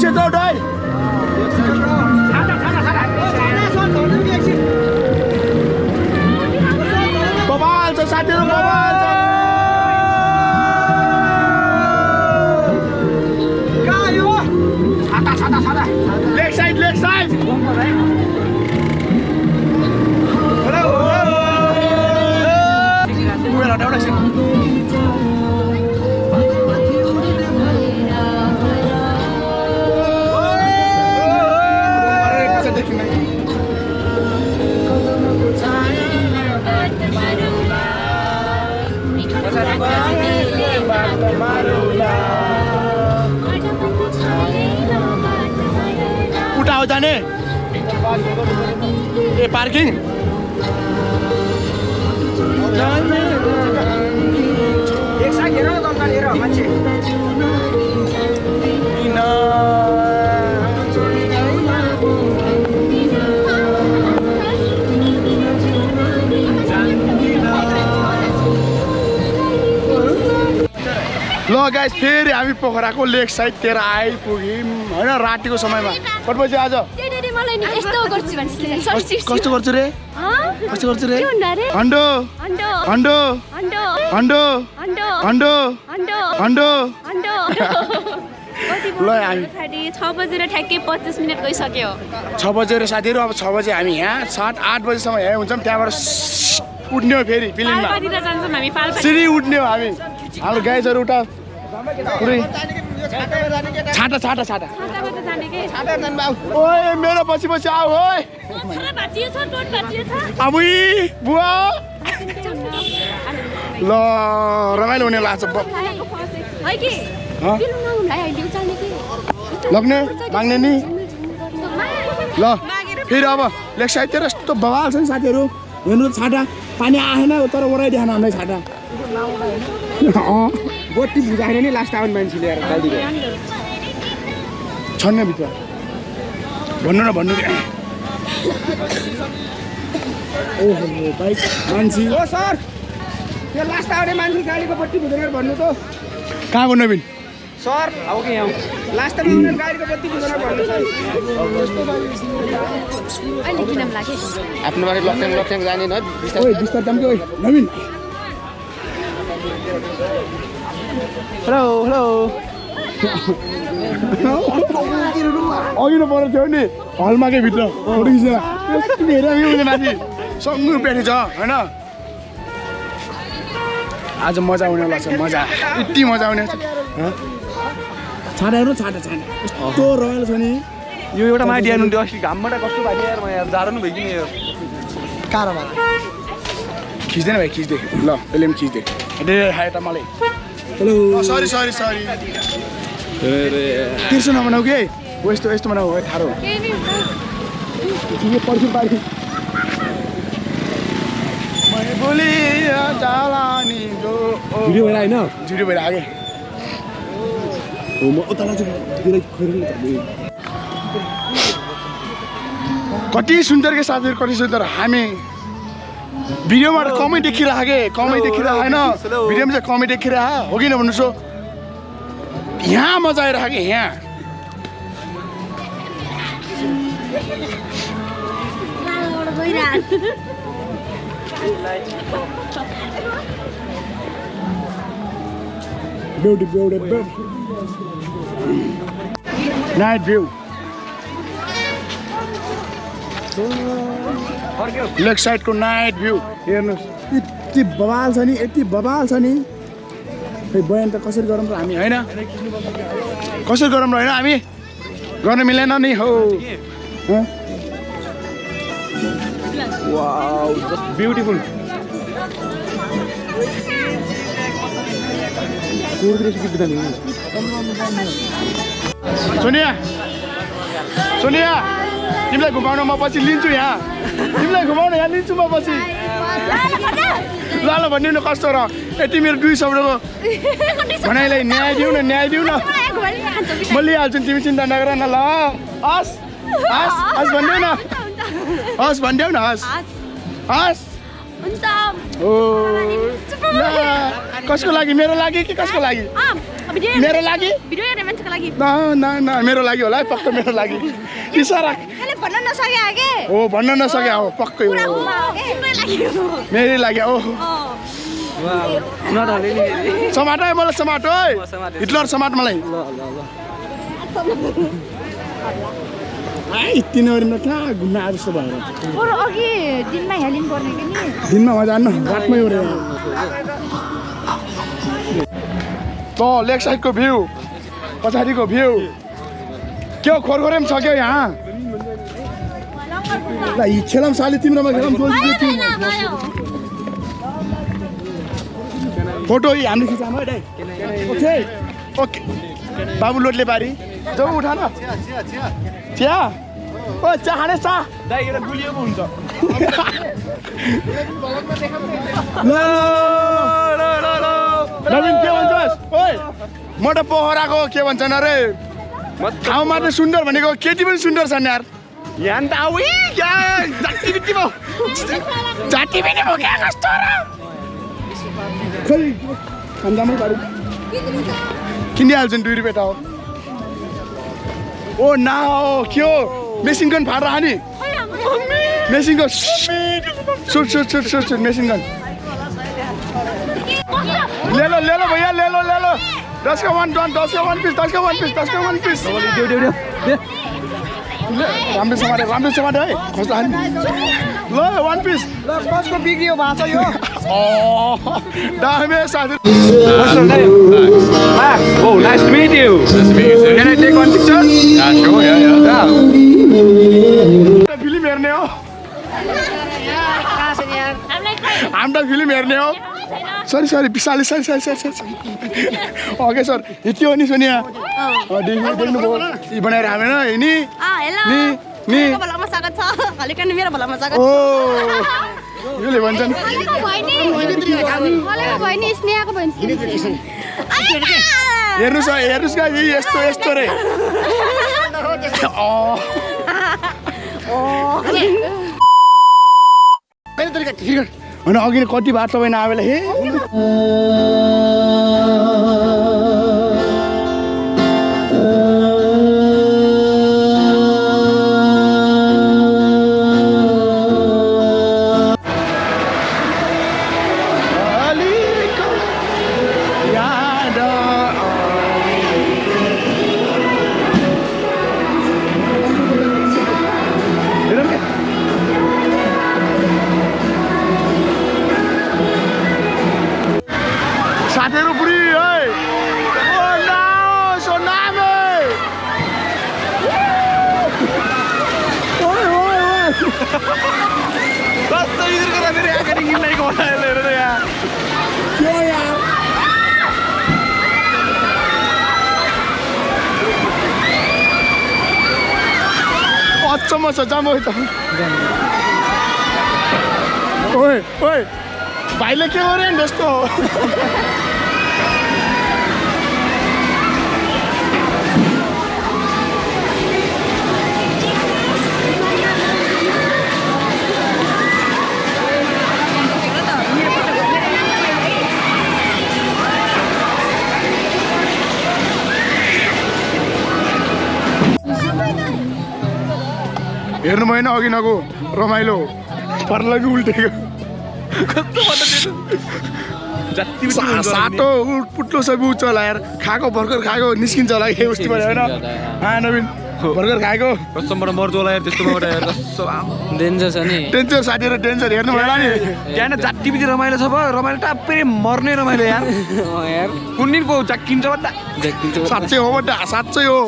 Check out, right? Bobal, so साथीहरु bobal छ कहाँ यो छाता लेग साइड हेलो मोबाइल हटाउन एकछिन उठा हो जाने ए पार्किङ एक साइड हेर न दमका हेर मान्छे ल गाइस फेरि हामी पोखराको लेक साइडतिर आइपुग्यौँ हैन रातिको समयमा कति बजे आज कस्तो गर्छु रे हन्डो ल हामी 6 बजेर ठ्याक्कै 25 मिनेट गइसक्यो 6 बजे साथीहरु अब 6 बजे हामी यहाँ 7-8 बजेसम्म यहाँ हुन्छौँ त्यहाँबाट उठ्ने हो फेरि फिल्ममा सिरी उठ्ने हो हामी हाम्रो गाइजहरु उठा पुरै छाटा ओए मेरो पछि आऊ ओए अबुई बुवा ल रमाइलो हुने लाग्छ लग्ने माग्ने नि ल फेरि अब लेक साइडतिर यस्तो बवाल छ नि साथीहरु हेर्नु छाटा पानी आएन तर ओराइदिएन हामीलाई छाटा गोटी बुझाएर नि लास्ट आउन मान्छे ल्याएर गाडीको छन्न भित्र भन्नु ओहो बाइक मान्छे ओ सर त्यो लास्ट आउने मान्छे गाडीको बत्ती बुझाएर भन्नु त कहाँको नवीन सर हो कि यहाँ लास्ट आउने गाडीको बत्ती बुझाएर भन्नु सर अहिले किन लाग्यो आफ्नो बारे लक्ष्याङ जाने न ओइ बिस्तार जाम के ओइ नवीन हेलो अघि न परेको थियो नि हलमाकै भित्र फोटो खिचेर हेरेर माथि सँगै उभिएको छ होइन आज मजा आउने लाग्छ मजा यति मजा आउने छाडा यस्तो रमाइलो छ नि यो एउटा माइडी आउनु थियो अस्ति घामबाट कस्तो भाइ यार म यार जाडो नै भइकिन यो कारमा खिच्दैन भाइ खिच्दै ल यसले पनि खिच्दै खाए त मलाई हेलो सरी तिर्सो नबनाऊ के यस्तो बनाऊ है थारो पर्खिम पारि भिडियो भएर होइन भिडियो भएर आगे म उता कति सुन्दर के साथीहरु कति सुन्दर हामी भिडियोमा कमै देखिरहेको होइन भिडियोमा चाहिँ कमै देखिरहेको हो कि भन्नुहोस् यहाँ मजा आइरहेको कि यहाँ ब्युटी नाइट भ्यू लेक साइडको नाइट भ्यू हेर्नुहोस् यति बवाल छ नि खै बयान त कसरी गरौँ र हामी होइन कसरी गरौँ र होइन हामी गर्न मिलेन नि हो वाउ ब्युटिफुल सोनिया तिमीलाई घुमाउन म पछि लिन्छु यहाँ तिमीलाई घुमाउन यहाँ लिन्छु म पछि ल भन्नु न कस्तो र यति मेरो 2 शब्दको भनाइलाई न्याय दिउ न म लिइहाल्छु तिमी चिन्ता नगर न ल हस् भनिदेऊ न हस् हुन्छ ओ ला कसको लागि मेरो लागि कि कसको लागि मेरो लागि भिडियो हेर्ने मान्छेको लागि न मेरो लागि होला है पक्का मेरो लागि इसारा मैले भन्न नसके आगे ओ भन्न नसके हो पक्कै हो मेरै लागि ओ समाट है मलाई समाट है हिटलर समाट मलाई तिनीहरू कहाँ घुम्न आए जस्तो भएर बरु अघि दिनमा हेलिनु पर्ने कि नि दिनमा म जान्न रातमै हो त लेग साइडको भ्यू पछाडिको भ्यू के हो खोरखोरे पनि छ क्या यहाँ ल खेलम साले तिम्रोमा खेलम फोटो हामी खिचाम है दाइ ओके ओके बाबु लोटले बारी जाऊ उठा न चिया ओ चिया खाने चा दाइ एउटा गुलिएको हुन्छ नवीन के भन्छस् ओइ म त पोखराको के भन्छन् अरे ठाउँमा त सुन्दर भनेको केटी पनि सुन्दर छन् यार यहाँ त आऊ जाति बित्ती भयो जाति बित्ती भयो क्या कस्तो र खै खान्दामै पारि किनिहाल्छन् 2 रुपियाँ हो ओ ना हो के हो मेसिन गन फाडेर हानी machine gun shoot machine gun ले लो भैया ले लो 10 का 1 पीस 10 का 1 पीस राम्रो समारे है खोज्दा हानी ल 1 पीस ल कसको बिग्रियो भाषा यो दामे साथी Oh, nice to meet you. Nice to meet you too. Can I take one picture? Yeah, sure. Yeah. Film हेर्ने हो हाम्रो फिल्म हेर्ने हो सरी विशाल सरी ओके सर हित्यो नि सोनिया देख्नुभयो यी बनाएर हामेन नि मेरो भलामा स्वागत छ हलिकन मेरो भलामा स्वागत छ ओ यसले भन्छन् बहिनी स्नेहाको बहिनी हेर्नुस् का यस्तो रे होइन अघि कति बार तपाईँ नआएला हे साथीहरू बुढी है ओ नो सोनामे ओए कस्तो इधर कता मेरो आँखा निक्लिएको होला हेरेर यहाँ के यार अचम्म छ जाम त ओए भाइले के गरे नि जस्तो हेर्नु भएन अघि नको रमाइलो पर्लगी उल्टेको सातो पुट्लो सबै उच्च होला यार खाएको भर्खर खाएको निस्किन्छ होला के उस्ती भयो होइन नवीन भर्खर खाएको कस्टमबाट मर्छ होला यार त्यस्तोबाट यार कस्तो डेन्जर छ नि डेन्जर साथीहरू डेन्जर हेर्नु भएन नि त्यहाँ जाति बिति रमाइलो छ भयो रमाइलो टाप्पै मर्ने रमाइलो यार यार कुन दिन पो चाकिन्छ बड्डा साँच्चै हो बड्डा साँच्चै हो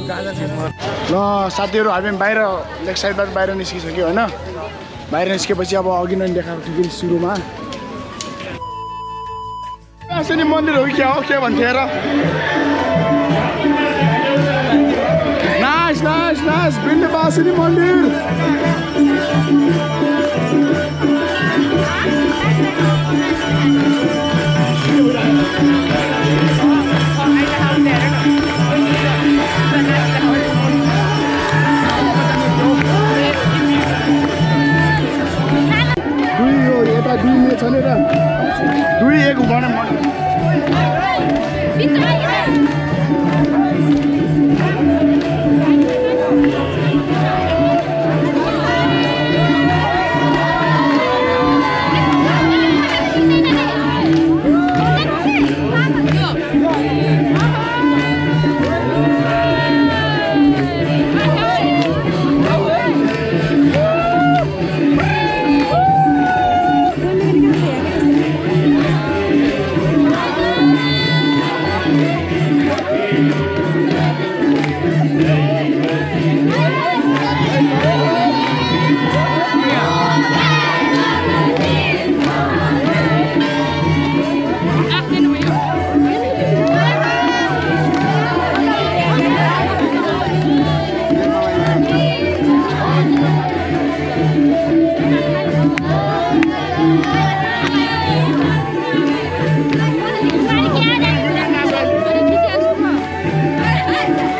ल साथीहरू हामी बाहिर लेग साइडबाट बाहिर निस्किसक्यो होइन बाहिर निस्केपछि अब अघि नै देखाएको थियो सुरुमा नि मन्दिर हो क्या हो के भन्थे र नाइस विन्ध्यवासिनी मन्दिर दुई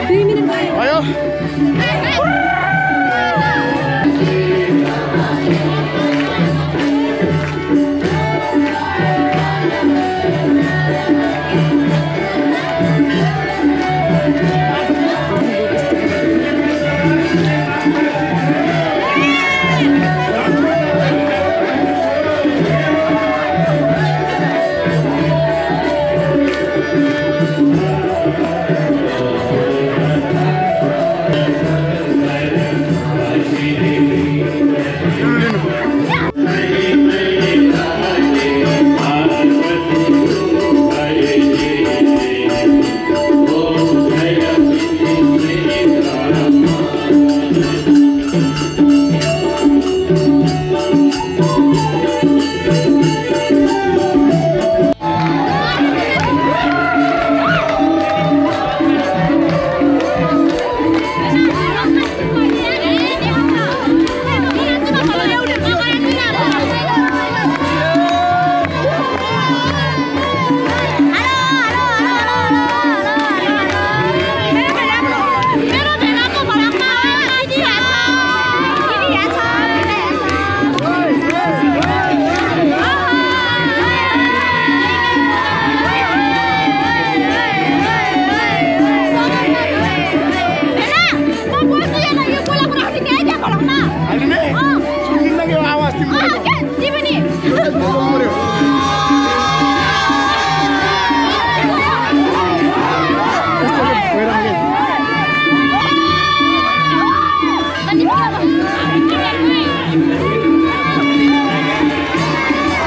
भयो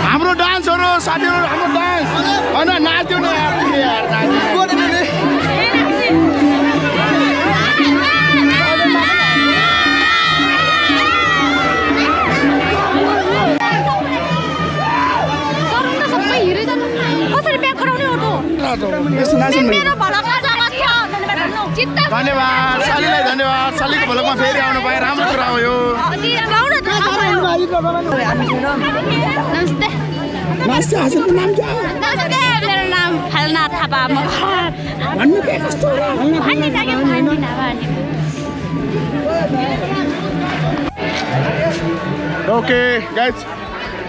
हाम्रो डान्सहरु साथीहरु हाम्रो डान्स हैन नाच्यो नि यार धन्यवाद सालीलाई धन्यवाद सालीको भ्लगमा फेरि आउनु पाए राम्रो कुरा हो यो नमस्ते हजुरको नाम के हो नमस्ते मेरो नाम फलना थापा म भन्नु के कस्तो भन्ने थापा ओके गाइज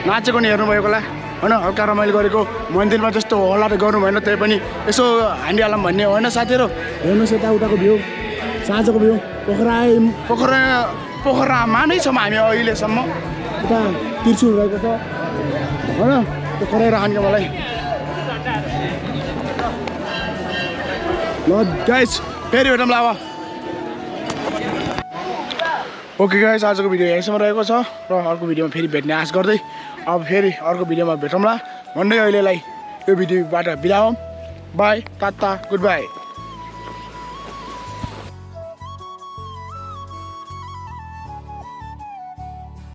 नाचेको नि हेर्नुभएको होला होइन हल्का रमाइलो गरेको मन्दिरमा जस्तो होला त गर्नु भएन त्यही पनि यसो हान्डिहालौँ भन्ने होइन साथीहरू हेर्नुहोस् यताउताको भ्यू साँझको भ्यू पोखरामा नै छौँ हामी अहिलेसम्म उता त्रिशुल रहेको छ होइन त्यो कराएर खान्छ मलाई ल गाइज फेरि भेटौँला अब ओके गाइज आजको भिडियो यहीँसम्म रहेको छ र अर्को भिडियोमा फेरि भेट्ने आश गर्दै अब फेरि अर्को भिडियोमा भेटौँला भन्दै अहिलेलाई यो भिडियोबाट बिदा हौँ बाई टाटा गुड बाई